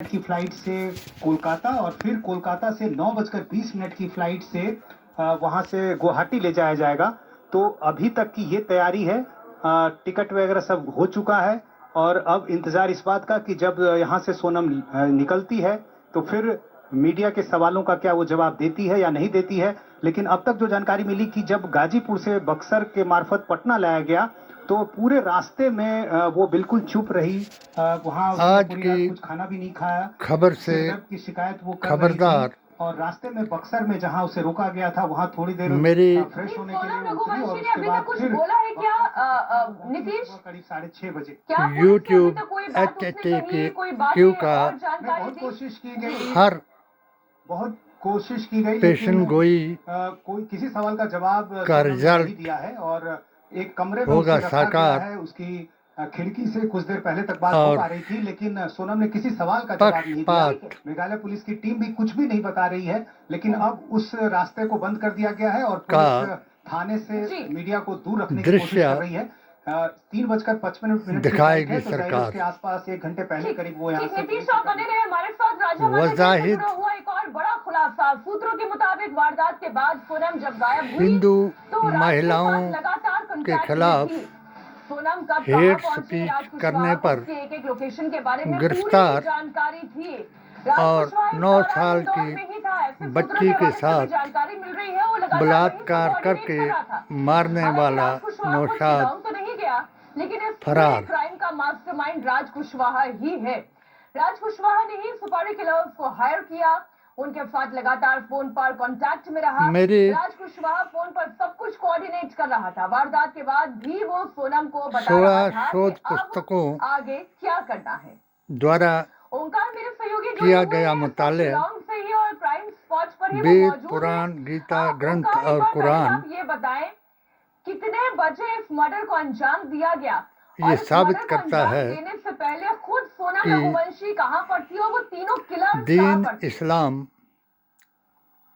की फ्लाइट से कोलकाता और फिर कोलकाता से 9:20 की फ्लाइट से वहां से गुवाहाटी ले जाया जाएगा। तो अभी तक की ये तैयारी है, टिकट वगैरह सब हो चुका है और अब इंतजार इस बात का कि जब यहाँ से सोनम निकलती है तो फिर मीडिया के सवालों का क्या वो जवाब देती है या नहीं देती है। लेकिन अब तक जो जानकारी मिली कि जब गाजीपुर से बक्सर के मार्फत पटना लाया गया तो पूरे रास्ते में वो बिल्कुल चुप रही। वहाँ आज पूरी की रात कुछ खाना भी नहीं खाया। खबर से सिरदर्द की शिकायत वो कर रही खबरदार। थी और रास्ते में बक्सर में जहाँ उसे रोका गया था वहाँ थोड़ी देर मेरी फ्रेश होने के लिए उतरी और उसके बाद फिर बोला है क्या नीतीश? करीब 6:30 बजे YouTube HTTQ का बहुत कोशिश की गई, हर बहुत कोशिश की गई, पेशन गोई कोई किसी सवाल का जवाब का सोनम ने रिजल्ट नहीं दिया है और एक कमरे में होगा उसे रखा गया साकार है। उसकी खिड़की से कुछ देर पहले तक बात हो और पा रही थी, लेकिन सोनम ने किसी सवाल का जवाब नहीं दिया। मेघालय पुलिस की टीम भी कुछ भी नहीं बता रही है, लेकिन अब उस रास्ते को बंद कर दिया गया है और पुलिस थाने से मीडिया को दूर रखने की कोशिश कर रही है। 3:55 दिखाएगी तो सरकार के आसपास 1 घंटे पहले करीब वो यहाँ से नीतीश आप बने रहे हमारे साथ। राजा वजाहिद हुआ एक और बड़ा खुलासा। सूत्रों के मुताबिक वारदात के बाद सोनम जब गायब हुई हिंदू तो महिलाओं लगातार के खिलाफ सोनम कब हेट स्पीच करने पर एक लोकेशन के बारे में गिरफ्तार जानकारी थी और 9 साल की बच्ची के साथ जानकारी मिल रही है। वो बलात्कार करके मारने वाला नौशाद तो नहीं गया, लेकिन इस फरार। क्राइम का मास्टरमाइंड राज कुशवाहा ही है। राज कुशवाहा ने ही सुपारी किलर्स को हायर किया, उनके साथ लगातार फोन पर कांटेक्ट में रहा। राज कुशवाहा फोन पर सब कुछ कोऑर्डिनेट कर रहा था। वारदात के बाद भी वो सोनम को बता रहा था शोध कि पुस्तकों आगे क्या करना है। द्वारा ओंकार मेरे सहयोगी किया गया मुताले से ही और क्राइम स्पॉट पर ही वेद मौजूद पुराण है। गीता ग्रंथ ओंकार, और एक बार कुरान आप ये बताएं कितने बजे इस मर्डर को अंजाम दिया गया? ये साबित करता है देने से पहले खुद सोनम कि रघुवंशी कहां पर थी और वो तीनों किलर्स दीन इस्लाम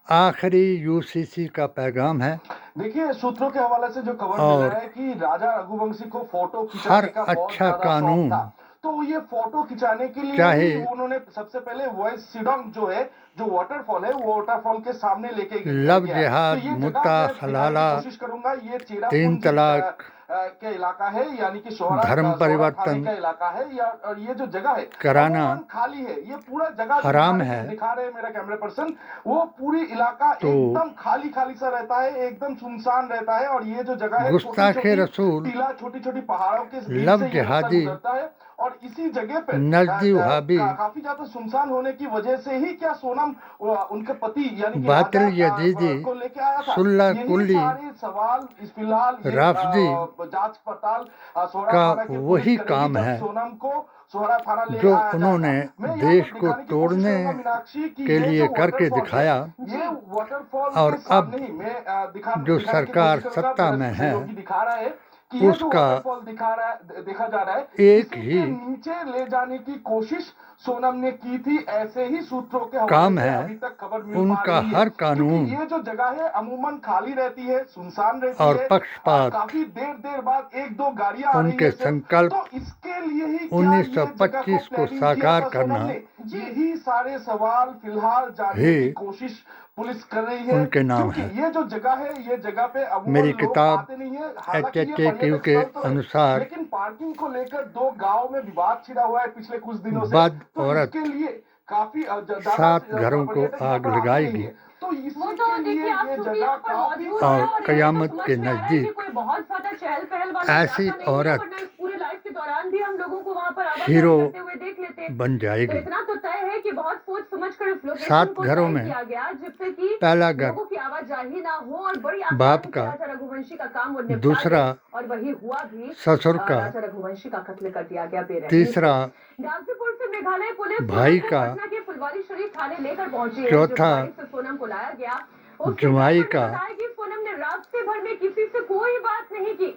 आखिरी यूसीसी का पैगाम है। देखिए, सूत्रों के हवाले से जो खबर मिल रहा है कि राजा रघुवंशी को फोटो खिंचाने हर का बहुत अच्छा ज्यादा कानून शौक था। तो ये फोटो खिंचाने के लिए चाहे ही उन्होंने सबसे पहले वॉइस सिडोंग जो है, जो वाटरफॉल है, वो वाटरफॉल के सामने लेके लव जिहाद तो ये मुत्ता हलाला कोशिश करूंगा। ये 3 तलाक के इलाका है, यानी कि सोहरा धर्म परिवर्तन का इलाका है, या और ये जो जगह है कराना खाली है। ये पूरा जगह हराम है। दिखा रहे हैं मेरा कैमरा पर्सन, वो पूरी इलाका तो एकदम खाली खाली सा रहता है, एकदम सुनसान रहता है। और ये जो जगह है गुस्ताखे रसूल टीला छोटी छोटी पहाड़ों के बीच लव से ये जिहादी गुजरता है और इसी जगह पे नजदी वहाबी काफी ज्यादा सुनसान होने की वजह से ही क्या सोनम उनके पति यानी कि बातिल राजा यजीदी को लेके आया था। सुल्ला यही कुल्ली सारे सवाल इस फिलहाल राफजी जांच पड़ताल सोहरा का थाना के वही पुलिस काम करेगी। है जब सोनम को सोहरा थाना ले जो आया उन्होंने जाएगा। मैं यहाँ देश पर को दिखाने की कोशिश तोड़ने करूंगा मीनाक्षी कि के ये लिए जो करके वाटरफॉल दिखाया। है, ये वाटरफॉल और के सामने ही मैं जो दिखाने की सरकार कोशिश करूंगा। सत्ता में है सहयोगी दिखा रहा है कि ये जो उसका वाटरफॉल देखा जा रहा है, एक इसी ही के नीचे ले जाने की कोशिश सोनम ने की थी। ऐसे ही सूत्रों के काम हवाले से है। अभी तक खबर मिल उनका पा रही है। हर कानून क्योंकि ये जो जगह है अमूमन खाली रहती है, सुनसान रहती और है पक्षपात काफी देर बाद 1-2 गाड़ियां आ रही उनके है सिर्फ। संकल्प तो इसके लिए ही 1925 को साकार करना यही सारे सवाल फिलहाल जानने की कोशिश पुलिस कर रही है। उनके नाम क्योंकि है। ये जो जगह है, ये जगह पे अमूमन मेरी लोग किताब आते नहीं है। हालांकि ये HTTQ पर्यटक के स्थल तो है, अनुसार लेकिन पार्किंग को लेकर 2 गांव में विवाद छिड़ा हुआ है पिछले कुछ दिनों से। बद तो औरत इसके लिए काफी 7 घरों को आग लगाएगी तो इसके तो लिए देखिए आप ये चूंकि जगह यहाँ पर काफी मौजूद हैं और और कयामत समझ के में आ रहा है कि नजदीक कोई बहुत ज्यादा चहल पहल वाला ऐसी इलाका नहीं है, औरत वरना इस पूरे लाइफ के दौरान भी हम लोगों को वहाँ पर आवाजाही हीरो करते हुए देख लेते हैं। बन तो जाएगी। इतना तो तय है कि बहुत सोच समझ कर इस लोकेशन 7 को घरों तय में किया गया, जिससे कि पहला घर लोगों की आवाजाही ना हो और बड़ी बाप आसानी से का, राजा रघुवंशी का काम वो निपटा दूसरा दे। और वही हुआ भी, ससुर का, राजा रघुवंशी का कत्ल कर दिया गया बेरहमी से। तीसरा गाजीपुर से मेघालय पुलिस भाई का, पटना के फुलवारी शरीफ थाने लेकर पहुंची है। चौथा से सोनम को लाया गया। जुमाई का, कि सोनम ने रास्ते भर में किसी से कोई बात नहीं की,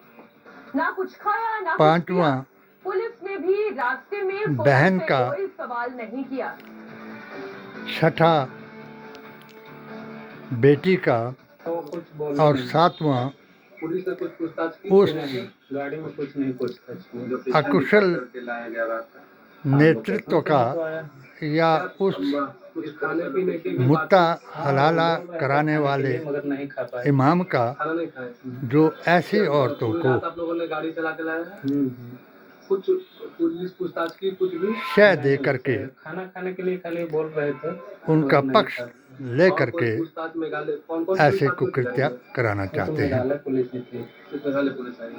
ना कुछ खाया ना पांचवा पुलिस ने भी रास्ते में बहन का, कोई सवाल नहीं किया। छठा बेटी का और 7वां पुलिस ने कुछ पूछताछ की उस गाड़ी में कुछ नहीं पूछताछ की। अकुशल नेतृत्व का या उस कुछ खाने पीने की भी मुत्ता बात- हलाला कराने वाले मगर नहीं खा पाए, इमाम का खाना नहीं खाए। जो ऐसी औरतों पूरी को रात आप लोगों ने गाड़ी चला के लाया है। कुछ पुलिस पूछताछ की, कुछ भी शय दे करके खाना खाने के लिए खाली बोल रहे थे, उनका मगर नहीं पक्ष था। ले और करके कोई पूछताछ में गाले कौन ऐसे कुकृत्य कराना चाहते हैं। पुलिस ने की, किस मेघालय पुलिस आई।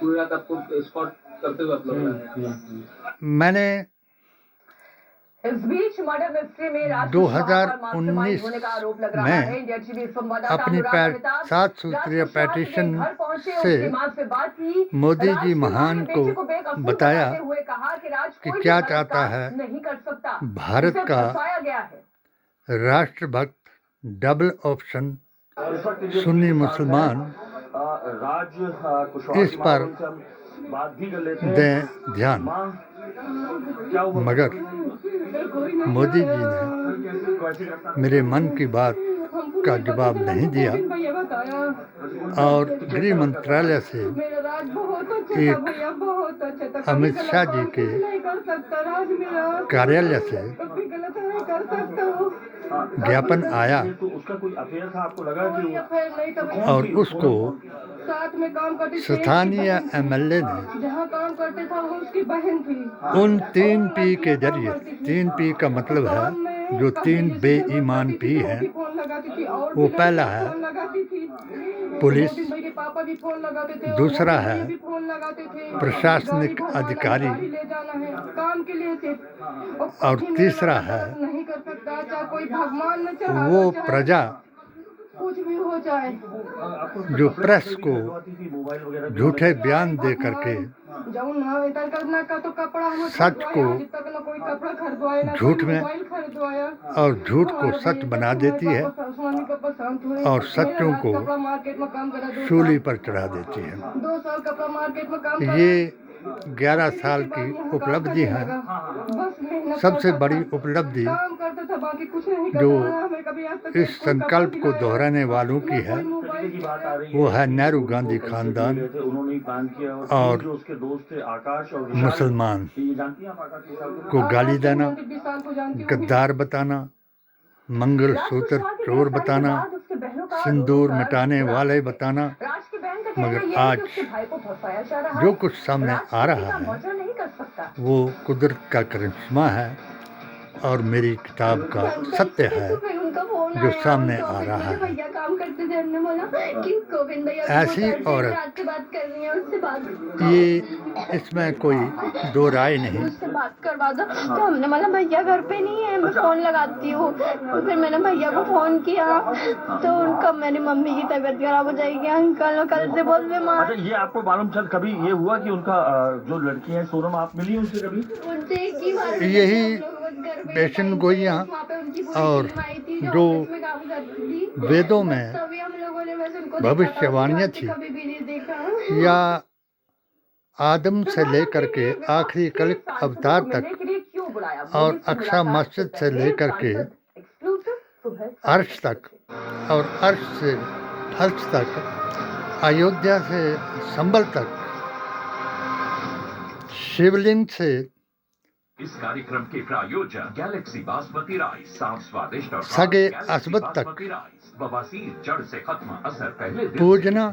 पूरी रात आपको स्पॉट करते हुए आप लोग लाए। मैंने इस बीच मर्डर मिस्ट्री में राज 2019 होने का आरोप लग रहा में है। इंडिया टीवी संवाददाता अपनी अनुराग मेहता 7 सूत्रीय राज कुशवाहा के पेटिशन घर पहुंचे, से उनकी मां से बात की। मोदी राज जी कुशवाहा महान ने को बेटे बेकसूर बताया बताते हुए कहा कि राज कि कोई क्या भी चाहता बलात्कार है नहीं कर सकता, भारत उसे का फंसाया गया है। राष्ट्रभक्त डबल ऑप्शन सुन्नी मुसलमान इस पर दें ध्यान। मगर मोदी जी ने मेरे मन की बात का जवाब नहीं दिया और गृह मंत्रालय से एक अमित शाह जी के कार्यालय से ज्ञापन आया और उसको स्थानीय एमएलए ने जहाँ काम करते था वो उसकी बहन थी। उन 3 पी के जरिए, 3 पी का मतलब है जो 3 बेईमान पी हैं, वो पहला है पुलिस, दूसरा है प्रशासनिक अधिकारी और तीसरा है वो प्रजा कुछ भी हो जाए जो प्रेस को झूठे बयान दे करके सच को झूठ में और झूठ को सच बना देती है और सच्चों को सूली पर चढ़ा देती है। ये 11 साल की उपलब्धि है। सबसे बड़ी उपलब्धि जो इस संकल्प को दोहराने वालों की है वो है नेहरू गांधी खानदान और मुसलमान को गाली देना, गद्दार बताना, मंगलसूत्र चोर बताना, सिंदूर मिटाने वाले बताना। मगर आज जो कुछ सामने आ रहा है वो कुदरत का करिश्मा है और मेरी किताब का सत्य है जो सामने आ रहा है। ऐसी औरत, ये इसमें कोई दो राय नहीं। उससे बात करवा दो तो हमने बोला भैया घर पे नहीं है, मैं फ़ोन लगाती हूँ। फिर मैंने भैया को फ़ोन किया तो उनका मेरी मम्मी की तबीयत खराब हो जाएगी अंकल, कल से बहुत बीमार। अच्छा, ये आपको मालूम चल कभी ये हुआ कि उनका जो लड़की है सोनम, आप मिली उनसे कभी? उनसे एक ही बार यही पेशन गोइयाँ और जो वेदों में भविष्यवाणियाँ थी या आदम से लेकर के आखिरी कलिक अवतार तक और अक्सा मस्जिद से लेकर के अर्श तक और अर्श से फर्श तक, अयोध्या से संभल तक, शिवलिंग से इस कार्यक्रम के प्रायोजक गैलेक्सी बासमती राइस, साफ स्वादिष्ट और सगे असबत तक बवासीर जड़ से खत्म असर पहले दिन पूजना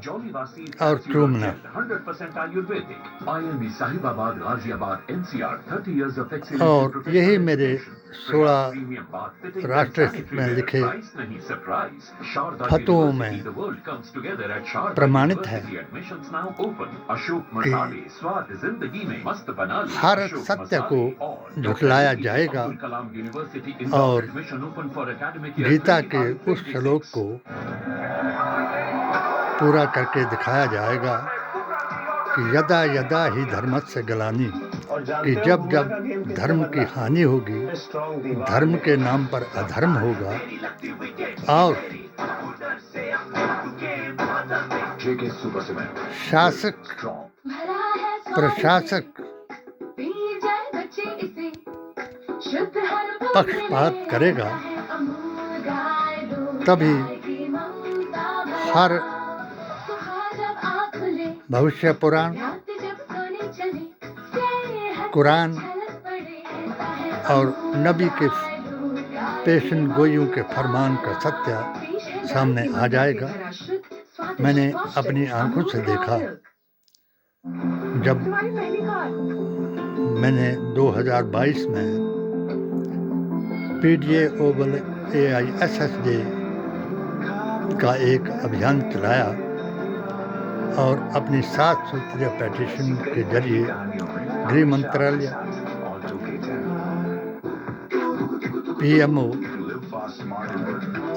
और चूमना। 100% Ayurvedic IMB Sahibabad Ghaziabad NCR 30 years of और यही मेरे 16 राष्ट्रहित में लिखे फतों में प्रमाणित है कि हर सत्य को झुठलाया जाएगा और गीता के उस श्लोक को पूरा करके दिखाया जाएगा कि यदा यदा ही धर्मस्य ग्लानि, कि जब जब धर्म की हानि होगी, धर्म के नाम पर अधर्म होगा और शासक प्रशासक पक्षपात करेगा, तभी हर भविष्य पुराण, कुरान और नबी के पेशन गोइयों के फरमान का सत्य सामने आ जाएगा। मैंने अपनी आंखों से देखा जब मैंने 2022 में PDA-AISSJ का एक अभियान चलाया और अपनी 7 सूत्रीय पेटिशन के जरिए गृह मंत्रालय, PMO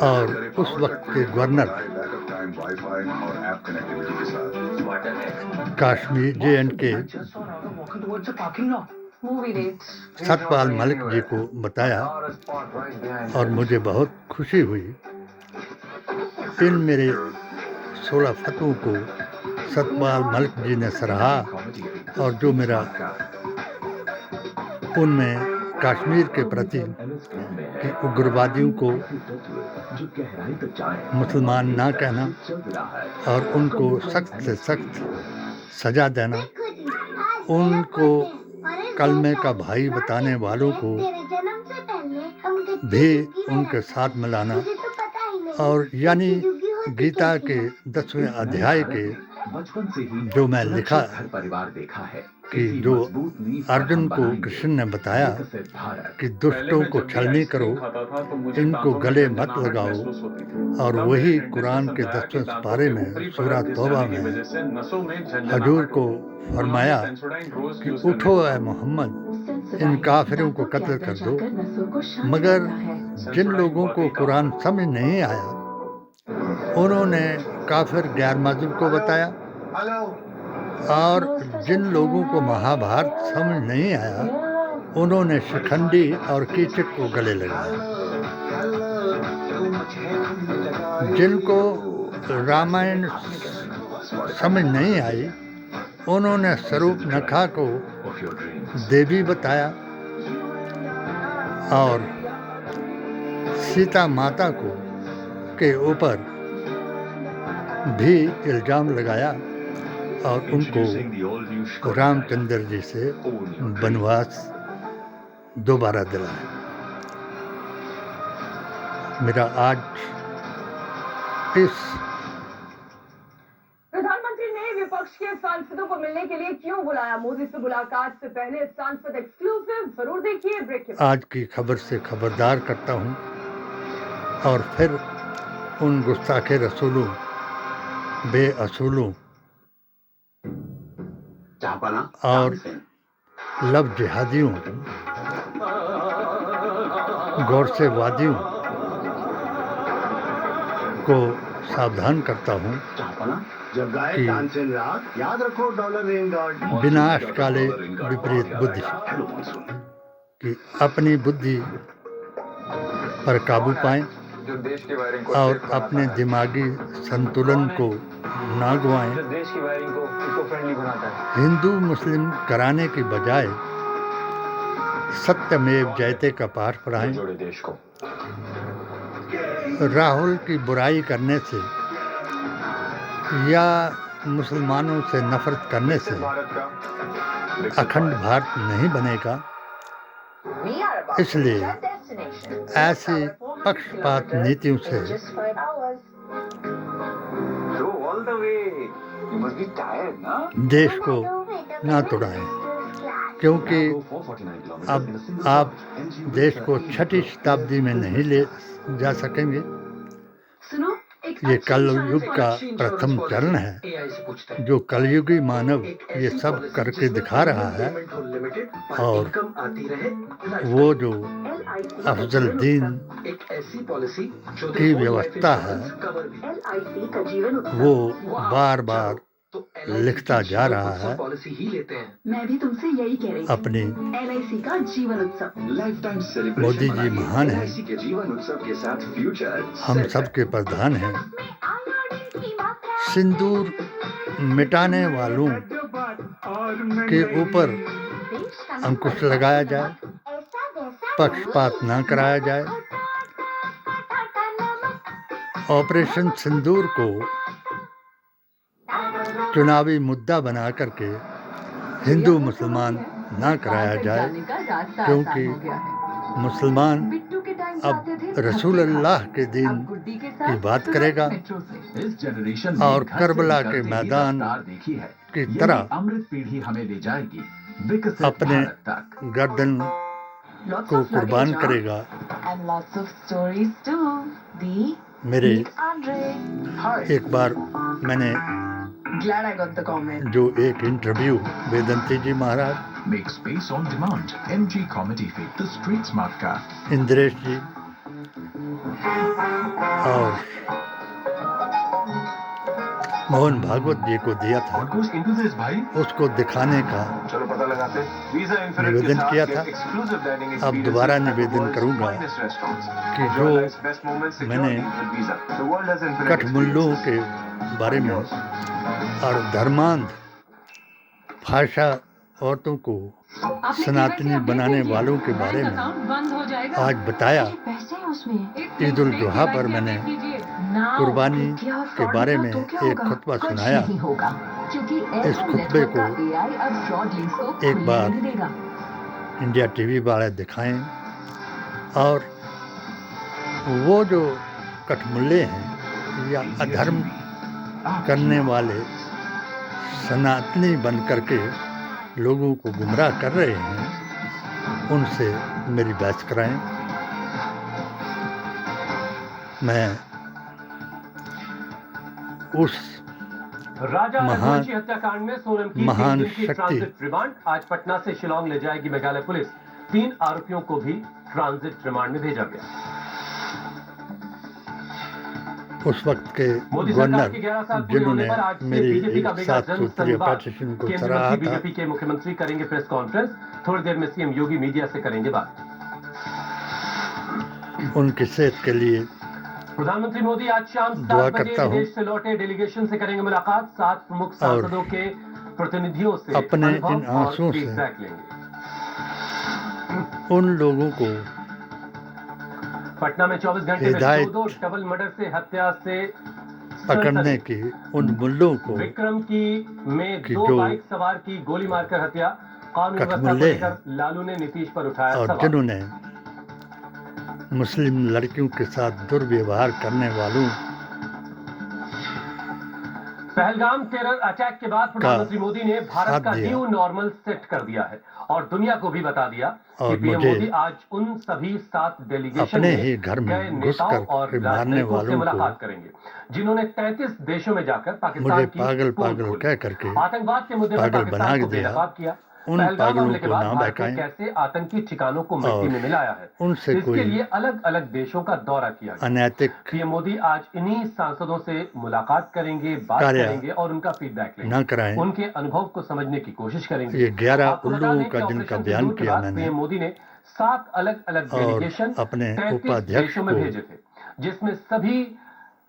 और उस वक्त के गवर्नर कश्मीर J&K सतपाल मलिक जी को बताया और मुझे बहुत खुशी हुई। इन मेरे 16 फतवों को सतपाल मलिक जी ने सराहा और जो मेरा उनमें कश्मीर के प्रति कि उग्रवादियों को मुसलमान ना कहना और उनको सख्त से सख्त सजा देना, उनको कलमे का भाई बताने वालों को भी उनके साथ मिलाना और यानी गीता के 10वें अध्याय के जो मैं लिखा कि जो अर्जुन को कृष्ण ने बताया कि दुष्टों को छलनी करो, इनको गले मत लगाओ, और वही कुरान के 10वें पारे में सूरह तौबा में हजूर को फरमाया कि उठो ऐ मोहम्मद, इन काफिरों को कत्ल कर दो। मगर जिन लोगों को कुरान समझ नहीं आया उन्होंने काफिर गैर मज़हब को बताया और जिन लोगों को महाभारत समझ नहीं आया उन्होंने शिखंडी और कीचक को गले लगाया। जिनको रामायण समझ नहीं आई उन्होंने स्वरूप नखा को देवी बताया और सीता माता को के ऊपर भी इल्ज़ाम लगाया और उनको रामचंद्र जी से वनवास दोबारा दिलाया। मेरा आज इस प्रधानमंत्री ने विपक्ष के सांसदों को मिलने के लिए क्यों बुलाया? मोदी से मुलाकात से पहले सांसद एक्सक्लूसिव, जरूर देखिए ब्रेक के बाद। आज की खबर से खबरदार करता हूं और फिर उन गुस्ताखे रसूलों, बेअसूलों और लब जिहादियों, गौर से वादियों को सावधान करता हूँ कि विनाश काले विपरीत बुद्धि, कि अपनी बुद्धि पर काबू पाएं और अपने दिमागी संतुलन को ना गंवाएं। हिंदू मुस्लिम कराने की बजाय सत्यमेव जयते का पाठ पढ़ाएं। राहुल की बुराई करने से या मुसलमानों से नफरत करने से अखंड भारत नहीं बनेगा। इसलिए ऐसी पक्षपात नीतियों से देश को ना तोड़ाएं, क्योंकि अब आप देश को 6ठी शताब्दी में नहीं ले जा सकेंगे। ये कलयुग का प्रथम चरण है। जो कलयुगी मानव ये सब करके दिखा रहा है और वो जो अफजल दीन की व्यवस्था है वो बार बार लिखता जा रहा है। मैं भी तुमसे यही कह रही अपनी LIC का जीवन उत्सव। मोदी जी महान हैं, हम सबके प्रधान हैं। सिंदूर मिटाने वालों के ऊपर अंकुश लगाया जाए, पक्षपात न कराया जाए। ऑपरेशन सिंदूर को चुनावी मुद्दा बना करके हिंदू मुसलमान ना कराया जाए, क्योंकि मुसलमान बिट्टू के टाइम अब रसूल अल्लाह के दिन की बात करेगा इस जनरेशन और करबला के मैदान देखी है की तरह अमृत पीढ़ी हमें ले जाएगी विकसित अपने भारत तक। गर्दन को कुर्बान करेगा। And lots of stories too. The मेरे Andre. एक बार मैंने Glad I got the comment. जो एक interview Vedanti ji Maharaj, Make space on demand. MG Comedy Feed, the Street Smart Cast. Indresh ji और मोहन भागवत जी को दिया था, Goes into this, भाई। उसको दिखाने का चलो पता लगाते। वीजा इंफिनिट निवेदन के साथ किया एक था। exclusive dining अब experience दोबारा at the निवेदन world's करूंगा finest restaurants. कि Enjoy जो life's best moments, secure मैंने deals with Visa. The world has infinite कठमुल्लों experiences. के बारे में और धर्मांध भाषा औरतों को सनातनी बनाने वालों के बारे में आज बताया। ईद उल जुहा पर मैंने कुर्बानी के बारे में एक खुतबा सुनाया। इस खुतबे को एक बार इंडिया टीवी वाले दिखाएं और वो जो कठमुल्ले हैं या अधर्म करने वाले सनातनी बन करके लोगों को गुमराह कर रहे हैं, उनसे मेरी बहस कराएं। मैं उस राजा महान रघुवंशी हत्याकांड में सोनम की महान 3 दिन की शक्ति ट्रांजिट रिमांड। आज पटना से शिलांग ले जाएगी मेघालय पुलिस। 3 आरोपियों को भी ट्रांजिट रिमांड में भेजा गया। उस वक्त के मोदी सरकार गवर्नर के 11 साल पूरे होने जिन्होंने पर आज से मेरी बीजेपी का एक मेगा 7 जन सूत्रीय संवाद। पैटिशन को केंद्रीय सराहा मंत्री था। बीजेपी के मुख्यमंत्री करेंगे प्रेस कॉन्फ्रेंस। थोड़ी देर में सीएम योगी मीडिया से करेंगे बात। उनकी सेहत के लिए प्रधानमंत्री मोदी आज शाम दुआ 7 बजे करता हूं विदेश से लौटे डेलीगेशन से करेंगे मुलाकात। 7 प्रमुख सांसदों के प्रतिनिधियों से अपने अनुभव इन और आंसुओं से फीडबैक लेंगे। उन लोगों को पटना में 24 घंटे में हिदायत 2 डबल मर्डर से हत्या से पकड़ने की, उन मुल्लों को विक्रम की में कि 2 जो बाइक सवार की गोली मारकर हत्या। कानून व्यवस्था को कठमुल्ले लेकर लालू ने नीतीश पर उठाया और सवाल। जिन्होंने मुस्लिम लड़कियों के साथ दुर्व्यवहार करने वालों पहलगाम टेरर अटैक के बाद प्रधानमंत्री मोदी ने भारत का न्यू नॉर्मल सेट कर दिया है और दुनिया को भी बता दिया कि पीएम मोदी आज उन सभी 7 डेलीगेशन अपने ही घर में घुसकर और मारने वालों से मुलाकात को करेंगे, जिन्होंने 33 देशों में जाकर पाकिस्तान मुझे की पागल पोल पागल खोली। कह करके आतंकवाद के मुद्दे पर पागल बना पाकिस्तान को दिया। बेनकाब किया। उन पहलगाम पागलों हमले के को बाद ना भारत ने बहकाएं कैसे आतंकी ठिकानों को मिट्टी और में मिलाया है, उनसे इसके कोई लिए अलग अलग देशों का दौरा किया गया। अनैतिक पीएम मोदी आज इन्हीं सांसदों से मुलाकात करेंगे, बात कार्य करेंगे और उनका फीडबैक लेंगे, न कराएं। उनके अनुभव को समझने की कोशिश करेंगे। ये 11 आपको बता उल्लुओं दें का कि जिनका ऑपरेशन बयान सिंदूर के किया बाद मैंने पीएम मोदी ने 7 अलग अलग और डेलीगेशन अपने 33 उपाध्यक्ष देशों में को भेजे थे, जिसमें सभी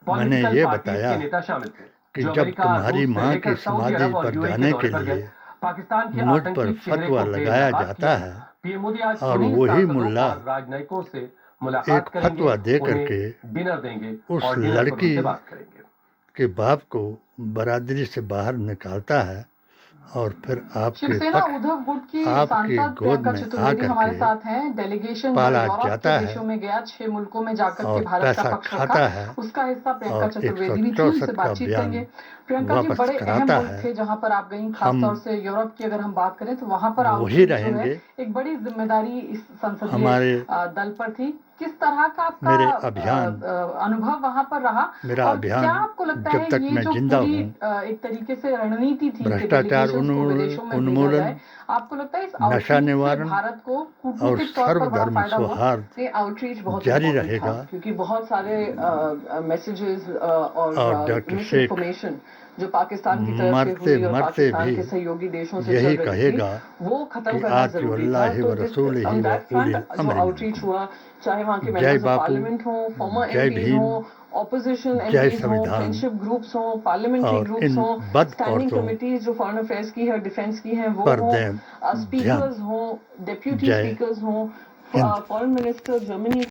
मैंने पॉलिटिकल ये पार्टीज बताया के नेता शामिल थे। कि जो जब अमेरिका, तुम्हारी रूस से माँ लेकर की सऊदी समाधि अरब और पर यूएई जाने दौरे के पर गए। लिए पाकिस्तान के मुझ आतंकी पर चेहरे फतवा को लगाया बेनकाब जाता किया। है पीएम मोदी आज और इन्हीं वही सांसदों मुल्ला और राजनयिकों से मुलाकात एक करेंगे, फतवा दे उन्हें करके डिनर देंगे उस और डिनर पर लड़की उनसे बात करेंगे। के बाप को बरादरी से बाहर निकालता है और फिर आपके शिवसेना उद्धव गुट की आपकी सांसद गोद प्रियंका में चतुर्वेदी आकर हमारे के साथ हैं। डेलीगेशन पाला यूरोप जाता के है देशों में गया, 6 मुल्कों में जाकर और के भारत का पैसा पक्ष खाता रखा, है उसका हिस्सा प्रियंका और चतुर्वेदी भी थी, 164 उनसे का बातचीत बयान करेंगे। प्रियंका जी, वापस बड़े अहम कराता मुल्क है। थे जहां पर आप गई, हम खासतौर से यूरोप की अगर हम बात करें तो वहां पर वही आउटरीच जो रहेंगे। है एक बड़ी जिम्मेदारी इस संसदीय हमारे दल पर थी। किस तरह का आपका मेरे अभियान अनुभव वहां पर रहा मेरा और अभियान क्या आपको लगता जब है तक ये मैं जो जिंदा पूरी हूँ एक तरीके से रणनीति थी कि भ्रष्टाचार delegations को विदेशों में भेजा उन्मूलन, जाए, आपको लगता है इस नशा आउटरीच से निवारण भारत को और कूटनीतिक तौर पर बड़ा सर्वधर्म फायदा हुआ? सौहार्द ये आउटरीच बहुत जारी important रहेगा था, क्योंकि बहुत सारे मैसेजेस और डॉक्टर मिस शेख इन्फॉर्मेशन जो पाकिस्तान की तरफ से मरते हुई और मरते पाकिस्तान भी के सहयोगी देशों से यही चल रही कहेगा थी, वो खत्म कि करना आज जरूरी अल्लाह था। व तो रसूल ही on व that front, उलिल जो अम्र आउटरीच हुआ, चाहे वहाँ के जय मेंबर्स ऑफ बापू, पार्लियामेंट हो, फॉर्मर जय एमपीज भीम, हो, ऑपोजिशन जय एमपीज हो, संविधान फ्रेंडशिप ग्रुप्स हो, पार्लियामेंटरी और ग्रुप्स इन हो, बद स्टैंडिंग औरतों कमेटीज जो फॉरेन अफेयर्स की है, डिफेंस की है, वो पर हो, दें स्पीकर्स हो, डेप्यूटी जय स्पीकर्स हो, हिंद। Foreign minister Germany